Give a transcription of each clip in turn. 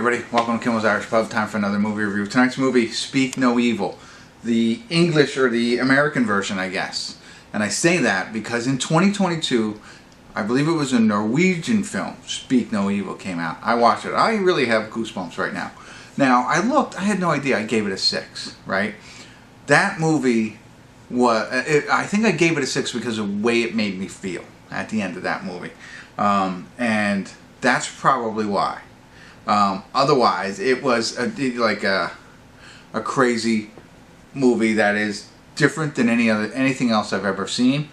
everybody, welcome to Kimmel's Irish Pub. Time for another movie review. Tonight's movie, Speak No Evil. The English, or the American version, I guess. And I say that because in 2022, I believe it was a Norwegian film, Speak No Evil, came out. I watched it. I really have goosebumps right now. Now, I looked, I had no idea, I gave it a 6, right? That movie was, I think I gave it a 6 because of the way it made me feel at the end of that movie. And that's probably why. Otherwise, it was like a crazy movie that is different than anything else I've ever seen.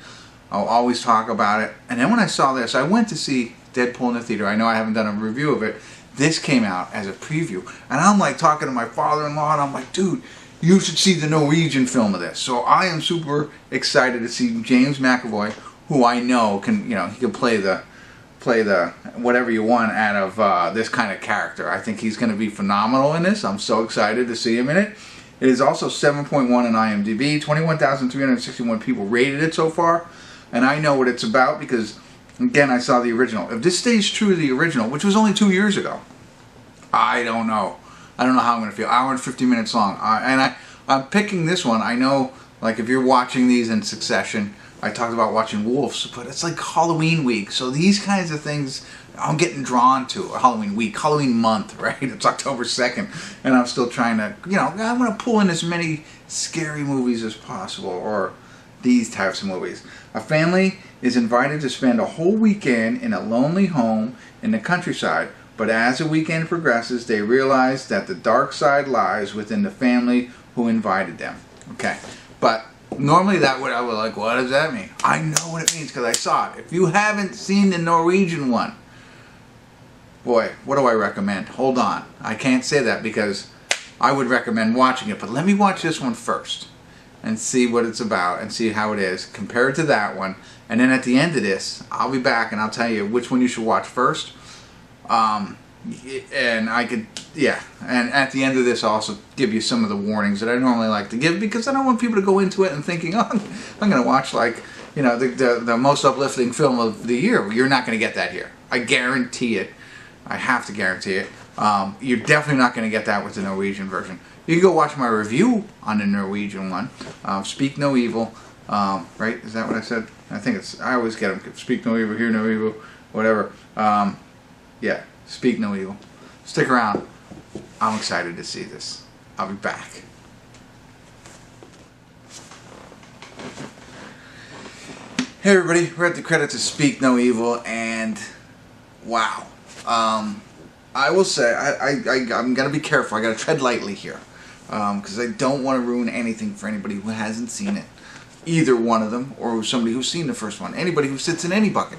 I'll always talk about it. And then when I saw this, I went to see Deadpool in the theater. I know I haven't done a review of it. This came out as a preview. And I'm like talking to my father-in-law, and I'm like, dude, you should see the Norwegian film of this. So I am super excited to see James McAvoy, who I know can, he can play the whatever you want out of this kind of character. I think he's going to be phenomenal in this. I'm so excited to see him in it. It is also 7.1 on IMDb. 21,361 people rated it so far. And I know what it's about because, again, I saw the original. If this stays true to the original, which was only 2 years ago, I don't know. I don't know how I'm going to feel. Hour and 50 minutes long. I'm picking this one. I know, like, if you're watching these in succession, I talked about watching Wolves, but it's like Halloween week. So these kinds of things I'm getting drawn to. Halloween week, Halloween month, right? It's October 2nd, and I'm still trying to, I want to pull in as many scary movies as possible, or these types of movies. A family is invited to spend a whole weekend in a lonely home in the countryside, but as the weekend progresses, they realize that the dark side lies within the family who invited them. Okay, but normally I would like, what does that mean? I know what it means because I saw it. If you haven't seen the Norwegian one, boy, what do I recommend? Hold on. I can't say that because I would recommend watching it, but let me watch this one first and see what it's about and see how it is. Compare it to that one. And then at the end of this, I'll be back and I'll tell you which one you should watch first. And I could, and at the end of this I'll also give you some of the warnings that I normally like to give, because I don't want people to go into it and thinking, oh, I'm going to watch like, the most uplifting film of the year. You're not going to get that here. I guarantee it. I have to guarantee it. You're definitely not going to get that with the Norwegian version. You can go watch my review on the Norwegian one. Speak No Evil. Right? Is that what I said? I think it's, I always get them. Speak No Evil, Hear No Evil, whatever. Yeah. Speak No Evil. Stick around. I'm excited to see this. I'll be back. Hey everybody, we're at the credits of Speak No Evil, and wow. I will say, I'm going to be careful. I got to tread lightly here, because I don't want to ruin anything for anybody who hasn't seen it. Either one of them, or somebody who's seen the first one. Anybody who sits in any bucket.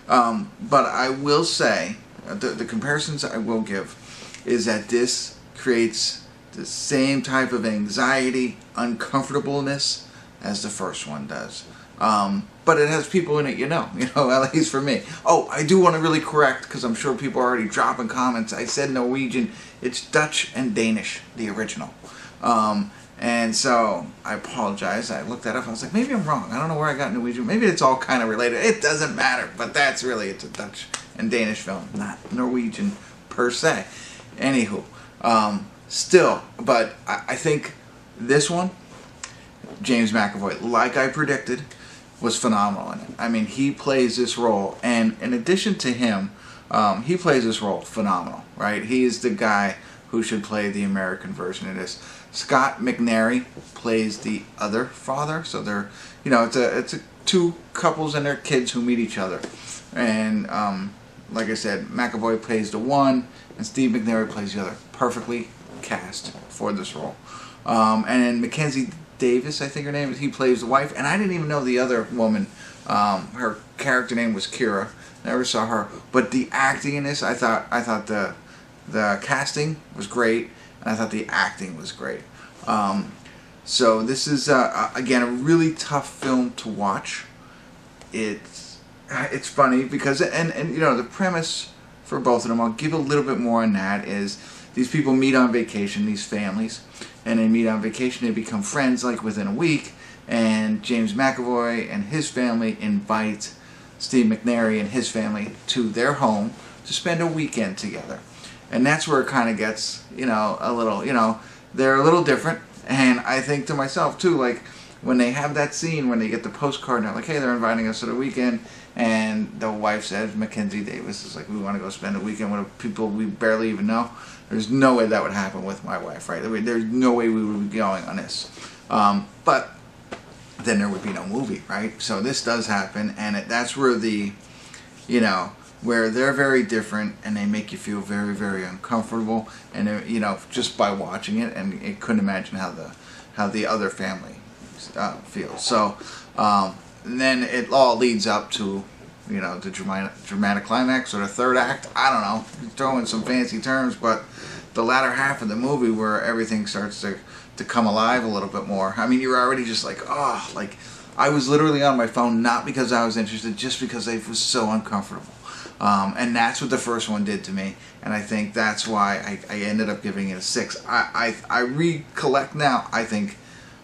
But I will say, the comparisons I will give is that this creates the same type of anxiety, uncomfortableness as the first one does. But it has people in it, at least for me. Oh, I do want to really correct, because I'm sure people are already dropping comments. I said Norwegian. It's Dutch and Danish, the original. And so I apologize. I looked that up. I was like, maybe I'm wrong. I don't know where I got Norwegian. Maybe it's all kind of related. It doesn't matter. But it's a Dutch and Danish film, not Norwegian per se. Anywho, still, but I think this one, James McAvoy, like I predicted, was phenomenal in it. I mean, he plays this role, and in addition to him, he plays this role phenomenal, right? He is the guy who should play the American version of this. Scott McNairy plays the other father, so they're, it's two couples and their kids who meet each other, and like I said, McAvoy plays the one, and Steve McNairy plays the other. Perfectly cast for this role. And then Mackenzie Davis, I think her name is, he plays the wife, and I didn't even know the other woman. Her character name was Kira. Never saw her, but the acting in this, I thought the casting was great, and I thought the acting was great. So this is again a really tough film to watch. It's funny because and the premise for both of them, I'll give a little bit more on that, is these people meet on vacation, these families, and they meet on vacation, they become friends like within a week, and James McAvoy and his family invite Steve McNairy and his family to their home to spend a weekend together. And that's where it kind of gets, a little, they're a little different. And I think to myself too, like when they have that scene when they get the postcard and they're like, hey, they're inviting us to the weekend, and the wife says, Mackenzie Davis is like, we want to go spend a weekend with people we barely even know. There's no way that would happen with my wife, right? There's no way we would be going on this. But then there would be no movie, right? So this does happen, and that's where the, where they're very different and they make you feel very, very uncomfortable, and just by watching it, and you couldn't imagine how the other family feels. So then it all leads up to the dramatic climax, or the third act. I don't know, throw in some fancy terms, but the latter half of the movie where everything starts to come alive a little bit more. I mean, you're already just like, oh, like I was literally on my phone, not because I was interested, just because I was so uncomfortable. And that's what the first one did to me, and I think that's why I ended up giving it a 6. I recollect now, I think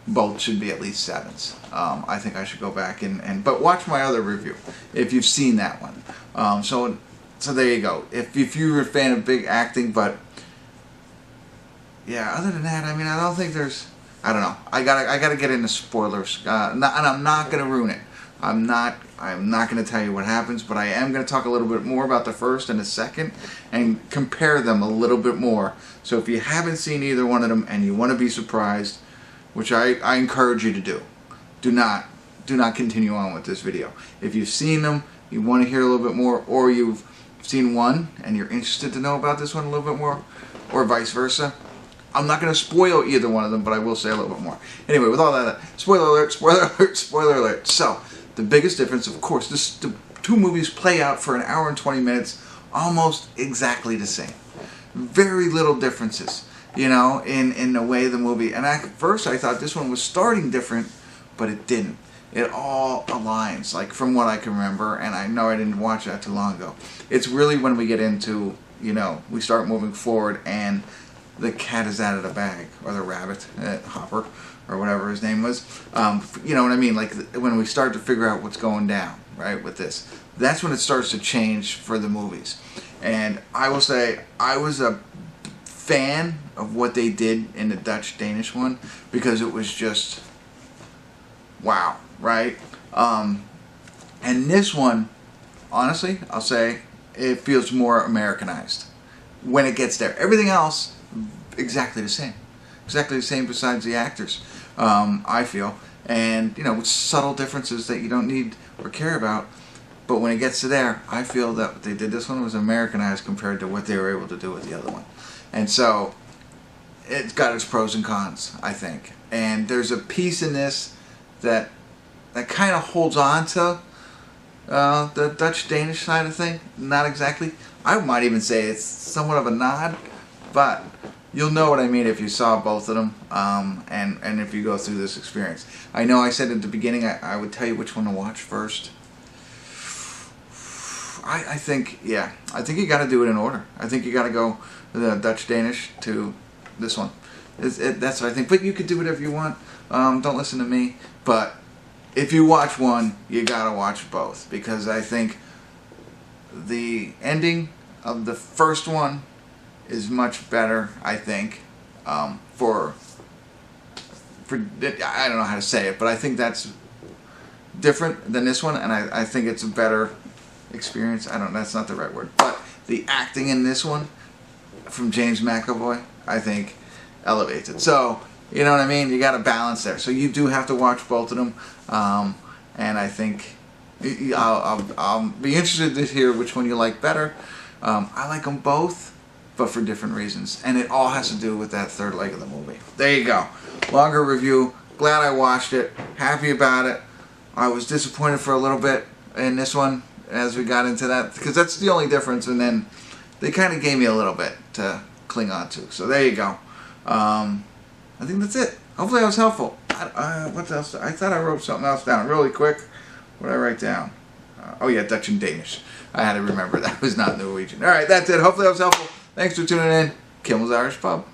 both should be at least 7s. I think I should go back but watch my other review if you've seen that one. So there you go. If you're a fan of big acting, but yeah, other than that, I mean, I don't think there's, I don't know. I gotta get into spoilers, and I'm not gonna ruin it. I'm not going to tell you what happens, but I am going to talk a little bit more about the first and the second and compare them a little bit more. So if you haven't seen either one of them and you want to be surprised, which I encourage you to do not continue on with this video. If you've seen them, you want to hear a little bit more, or you've seen one and you're interested to know about this one a little bit more, or vice versa, I'm not going to spoil either one of them, but I will say a little bit more. Anyway, with all that, spoiler alert, spoiler alert, spoiler alert. So the biggest difference, of course, the two movies play out for an hour and 20 minutes almost exactly the same. Very little differences, in the way the movie. And at first I thought this one was starting different, but it didn't. It all aligns, like from what I can remember, and I know I didn't watch that too long ago. It's really when we get into, we start moving forward and the cat is out of the bag, or the rabbit, Hopper, or whatever his name was. You know what I mean? Like when we start to figure out what's going down, right, with this. That's when it starts to change for the movies. And I will say I was a fan of what they did in the Dutch-Danish one, because it was just wow, right? And this one, honestly, I'll say it feels more Americanized when it gets there. Everything else, exactly the same. Exactly the same besides the actors, I feel. And, with subtle differences that you don't need or care about. But when it gets to there, I feel that what they did this one was Americanized compared to what they were able to do with the other one. And so, it's got its pros and cons, I think. And there's a piece in this that kind of holds on to the Dutch-Danish side of thing. Not exactly. I might even say it's somewhat of a nod, but you'll know what I mean if you saw both of them, and if you go through this experience. I know I said at the beginning I would tell you which one to watch first. I think you got to do it in order. I think you got to go the Dutch-Danish to this one. That's what I think. But you could do whatever you want. Don't listen to me. But if you watch one, you got to watch both, because I think the ending of the first one is much better, I think, for I don't know how to say it, but I think that's different than this one, and I think it's a better experience. That's not the right word, but the acting in this one from James McAvoy, I think, elevates it. So, you know what I mean? You got a balance there. So you do have to watch both of them, and I think I'll be interested to hear which one you like better. I like them both, but for different reasons, and it all has to do with that third leg of the movie. There you go. Longer review. Glad I watched it. Happy about it. I was disappointed for a little bit in this one as we got into that, because that's the only difference, and then they kind of gave me a little bit to cling on to. So there you go. I think that's it. Hopefully I was helpful. What else? I thought I wrote something else down really quick. What did I write down? Oh yeah, Dutch and Danish. I had to remember that was not Norwegian. Alright, that's it. Hopefully I was helpful. Thanks for tuning in. Kimmel's Irish Pub.